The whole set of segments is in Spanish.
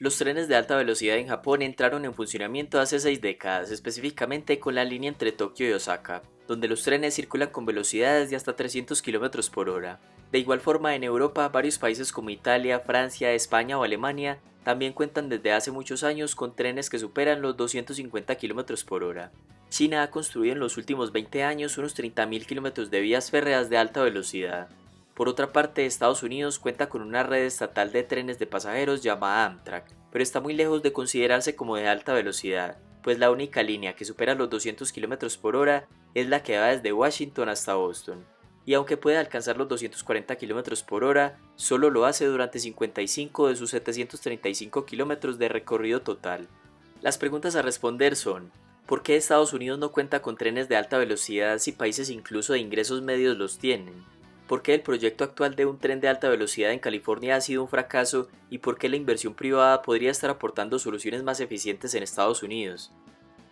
Los trenes de alta velocidad en Japón entraron en funcionamiento hace 6 décadas, específicamente con la línea entre Tokio y Osaka, donde los trenes circulan con velocidades de hasta 300 km por hora. De igual forma, en Europa, varios países como Italia, Francia, España o Alemania también cuentan desde hace muchos años con trenes que superan los 250 km por hora. China ha construido en los últimos 20 años unos 30.000 kilómetros de vías férreas de alta velocidad. Por otra parte, Estados Unidos cuenta con una red estatal de trenes de pasajeros llamada Amtrak, pero está muy lejos de considerarse como de alta velocidad, pues la única línea que supera los 200 km por hora es la que va desde Washington hasta Boston. Y aunque puede alcanzar los 240 km por hora, solo lo hace durante 55 de sus 735 km de recorrido total. Las preguntas a responder son: ¿por qué Estados Unidos no cuenta con trenes de alta velocidad si países incluso de ingresos medios los tienen? ¿Por qué el proyecto actual de un tren de alta velocidad en California ha sido un fracaso y por qué la inversión privada podría estar aportando soluciones más eficientes en Estados Unidos?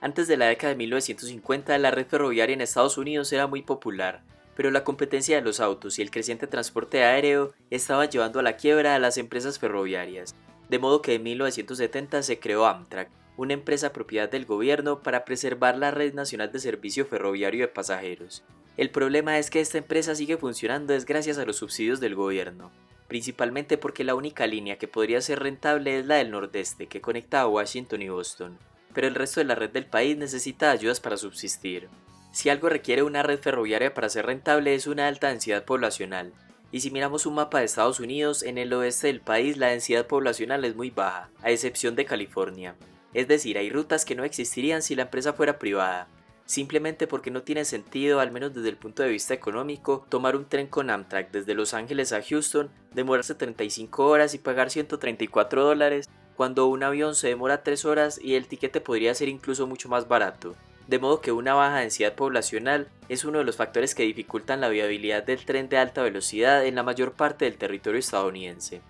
Antes de la década de 1950, la red ferroviaria en Estados Unidos era muy popular, pero la competencia de los autos y el creciente transporte aéreo estaba llevando a la quiebra a las empresas ferroviarias, de modo que en 1970 se creó Amtrak, una empresa propiedad del gobierno para preservar la red nacional de servicio ferroviario de pasajeros. El problema es que esta empresa sigue funcionando es gracias a los subsidios del gobierno, principalmente porque la única línea que podría ser rentable es la del Nordeste, que conecta a Washington y Boston, pero el resto de la red del país necesita ayudas para subsistir. Si algo requiere una red ferroviaria para ser rentable es una alta densidad poblacional, y si miramos un mapa de Estados Unidos, en el oeste del país la densidad poblacional es muy baja, a excepción de California. Es decir, hay rutas que no existirían si la empresa fuera privada, simplemente porque no tiene sentido, al menos desde el punto de vista económico, tomar un tren con Amtrak desde Los Ángeles a Houston, demorarse 35 horas y pagar $134, cuando un avión se demora 3 horas y el tiquete podría ser incluso mucho más barato. De modo que una baja densidad poblacional es uno de los factores que dificultan la viabilidad del tren de alta velocidad en la mayor parte del territorio estadounidense.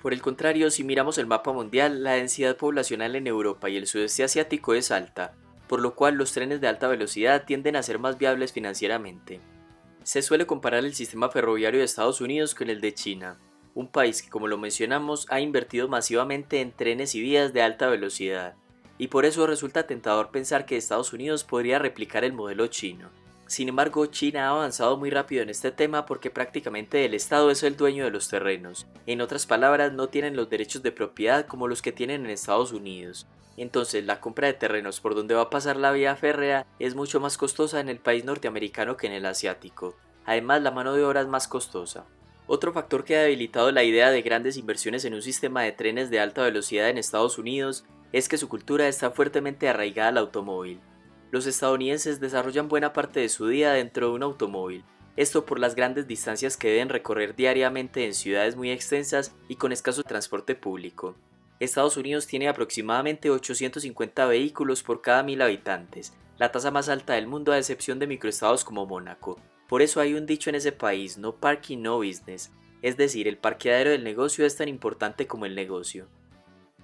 Por el contrario, si miramos el mapa mundial, la densidad poblacional en Europa y el sudeste asiático es alta, por lo cual los trenes de alta velocidad tienden a ser más viables financieramente. Se suele comparar el sistema ferroviario de Estados Unidos con el de China, un país que, como lo mencionamos, ha invertido masivamente en trenes y vías de alta velocidad, y por eso resulta tentador pensar que Estados Unidos podría replicar el modelo chino. Sin embargo, China ha avanzado muy rápido en este tema porque prácticamente el Estado es el dueño de los terrenos. En otras palabras, no tienen los derechos de propiedad como los que tienen en Estados Unidos. Entonces, la compra de terrenos por donde va a pasar la vía férrea es mucho más costosa en el país norteamericano que en el asiático. Además, la mano de obra es más costosa. Otro factor que ha debilitado la idea de grandes inversiones en un sistema de trenes de alta velocidad en Estados Unidos es que su cultura está fuertemente arraigada al automóvil. Los estadounidenses desarrollan buena parte de su día dentro de un automóvil, esto por las grandes distancias que deben recorrer diariamente en ciudades muy extensas y con escaso transporte público. Estados Unidos tiene aproximadamente 850 vehículos por cada 1000 habitantes, la tasa más alta del mundo a excepción de microestados como Mónaco. Por eso hay un dicho en ese país: no parking, no business, es decir, el parqueadero del negocio es tan importante como el negocio.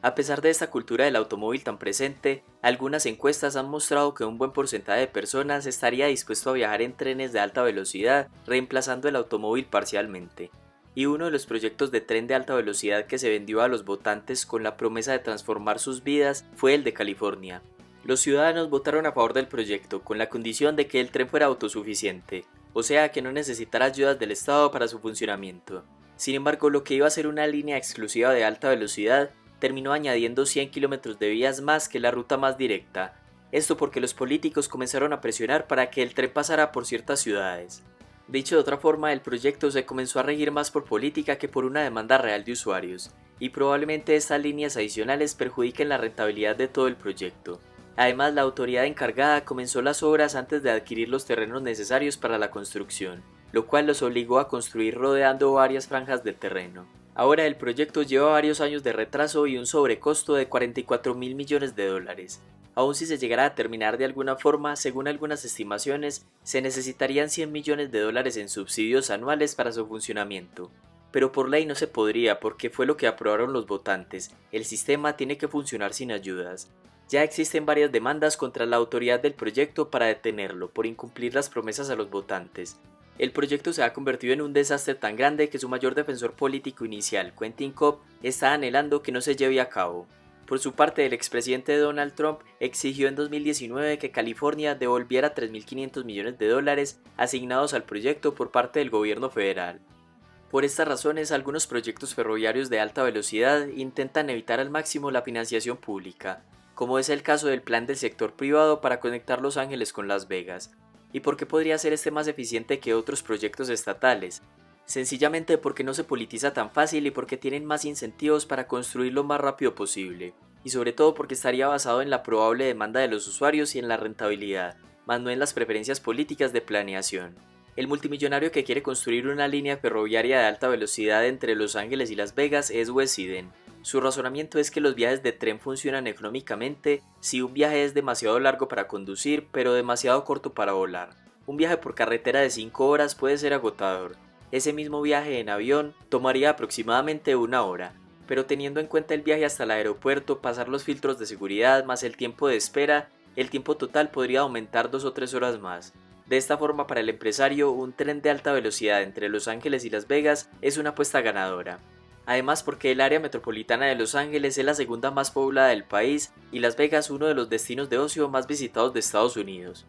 A pesar de esta cultura del automóvil tan presente, algunas encuestas han mostrado que un buen porcentaje de personas estaría dispuesto a viajar en trenes de alta velocidad, reemplazando el automóvil parcialmente. Y uno de los proyectos de tren de alta velocidad que se vendió a los votantes con la promesa de transformar sus vidas fue el de California. Los ciudadanos votaron a favor del proyecto con la condición de que el tren fuera autosuficiente, o sea que no necesitara ayudas del Estado para su funcionamiento. Sin embargo, lo que iba a ser una línea exclusiva de alta velocidad terminó añadiendo 100 kilómetros de vías más que la ruta más directa, esto porque los políticos comenzaron a presionar para que el tren pasara por ciertas ciudades. Dicho de otra forma, el proyecto se comenzó a regir más por política que por una demanda real de usuarios, y probablemente estas líneas adicionales perjudiquen la rentabilidad de todo el proyecto. Además, la autoridad encargada comenzó las obras antes de adquirir los terrenos necesarios para la construcción, lo cual los obligó a construir rodeando varias franjas de terreno. Ahora el proyecto lleva varios años de retraso y un sobrecosto de $44.000 millones. Aun si se llegara a terminar de alguna forma, según algunas estimaciones, se necesitarían $100 millones en subsidios anuales para su funcionamiento. Pero por ley no se podría porque fue lo que aprobaron los votantes, el sistema tiene que funcionar sin ayudas. Ya existen varias demandas contra la autoridad del proyecto para detenerlo por incumplir las promesas a los votantes. El proyecto se ha convertido en un desastre tan grande que su mayor defensor político inicial, Quentin Kopp, está anhelando que no se lleve a cabo. Por su parte, el expresidente Donald Trump exigió en 2019 que California devolviera 3.500 millones de dólares asignados al proyecto por parte del gobierno federal. Por estas razones, algunos proyectos ferroviarios de alta velocidad intentan evitar al máximo la financiación pública, como es el caso del plan del sector privado para conectar Los Ángeles con Las Vegas. ¿Y por qué podría ser este más eficiente que otros proyectos estatales? Sencillamente porque no se politiza tan fácil y porque tienen más incentivos para construir lo más rápido posible, y sobre todo porque estaría basado en la probable demanda de los usuarios y en la rentabilidad, más no en las preferencias políticas de planeación. El multimillonario que quiere construir una línea ferroviaria de alta velocidad entre Los Ángeles y Las Vegas es Wes Edens. Su razonamiento es que los viajes de tren funcionan económicamente si un viaje es demasiado largo para conducir, pero demasiado corto para volar. Un viaje por carretera de 5 horas puede ser agotador. Ese mismo viaje en avión tomaría aproximadamente 1 hora, pero teniendo en cuenta el viaje hasta el aeropuerto, pasar los filtros de seguridad más el tiempo de espera, el tiempo total podría aumentar 2 o 3 horas más. De esta forma, para el empresario, un tren de alta velocidad entre Los Ángeles y Las Vegas es una apuesta ganadora. Además, porque el área metropolitana de Los Ángeles es la segunda más poblada del país y Las Vegas uno de los destinos de ocio más visitados de Estados Unidos.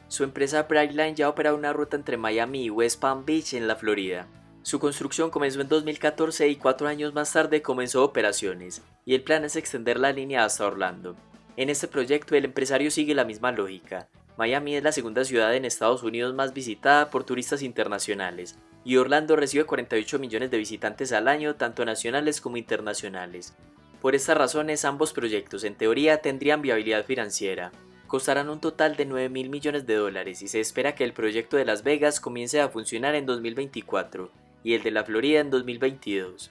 Su empresa Brightline ya opera una ruta entre Miami y West Palm Beach en la Florida. Su construcción comenzó en 2014 y 4 años más tarde comenzó operaciones, y el plan es extender la línea hasta Orlando. En este proyecto el empresario sigue la misma lógica. Miami es la segunda ciudad en Estados Unidos más visitada por turistas internacionales, y Orlando recibe 48 millones de visitantes al año, tanto nacionales como internacionales. Por estas razones, ambos proyectos en teoría tendrían viabilidad financiera. Costarán un total de 9.000 millones de dólares y se espera que el proyecto de Las Vegas comience a funcionar en 2024 y el de la Florida en 2022.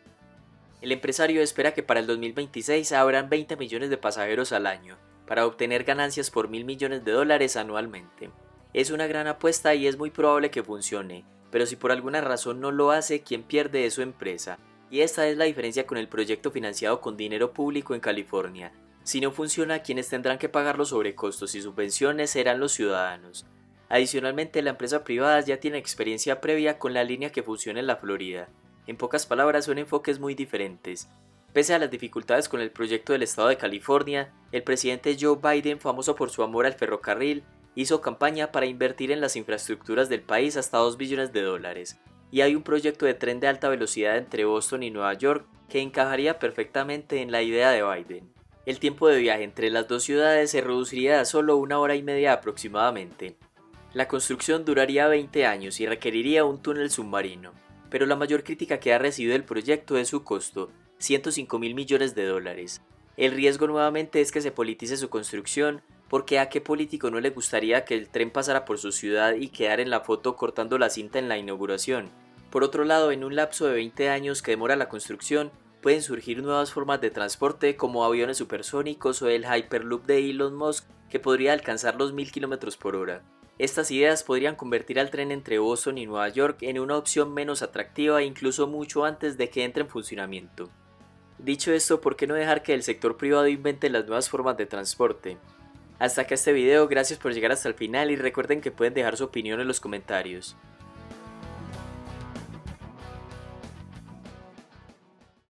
El empresario espera que para el 2026 habrán 20 millones de pasajeros al año, para obtener ganancias por 1.000 millones de dólares anualmente. Es una gran apuesta y es muy probable que funcione, pero si por alguna razón no lo hace, quien pierde es su empresa. Y esta es la diferencia con el proyecto financiado con dinero público en California. Si no funciona, quienes tendrán que pagar los sobrecostos y subvenciones serán los ciudadanos. Adicionalmente, la empresa privada ya tiene experiencia previa con la línea que funciona en la Florida. En pocas palabras, son enfoques muy diferentes. Pese a las dificultades con el proyecto del estado de California, el presidente Joe Biden, famoso por su amor al ferrocarril, hizo campaña para invertir en las infraestructuras del país hasta 2 billones de dólares. Y hay un proyecto de tren de alta velocidad entre Boston y Nueva York que encajaría perfectamente en la idea de Biden. El tiempo de viaje entre las dos ciudades se reduciría a solo 1 hora y media aproximadamente. La construcción duraría 20 años y requeriría un túnel submarino, pero la mayor crítica que ha recibido el proyecto es su costo, 105.000 millones de dólares. El riesgo nuevamente es que se politice su construcción, porque a qué político no le gustaría que el tren pasara por su ciudad y quedara en la foto cortando la cinta en la inauguración. Por otro lado, en un lapso de 20 años que demora la construcción, pueden surgir nuevas formas de transporte como aviones supersónicos o el Hyperloop de Elon Musk, que podría alcanzar los 1.000 km por hora. Estas ideas podrían convertir al tren entre Boston y Nueva York en una opción menos atractiva incluso mucho antes de que entre en funcionamiento. Dicho esto, ¿por qué no dejar que el sector privado invente las nuevas formas de transporte? Hasta acá este video, gracias por llegar hasta el final y recuerden que pueden dejar su opinión en los comentarios.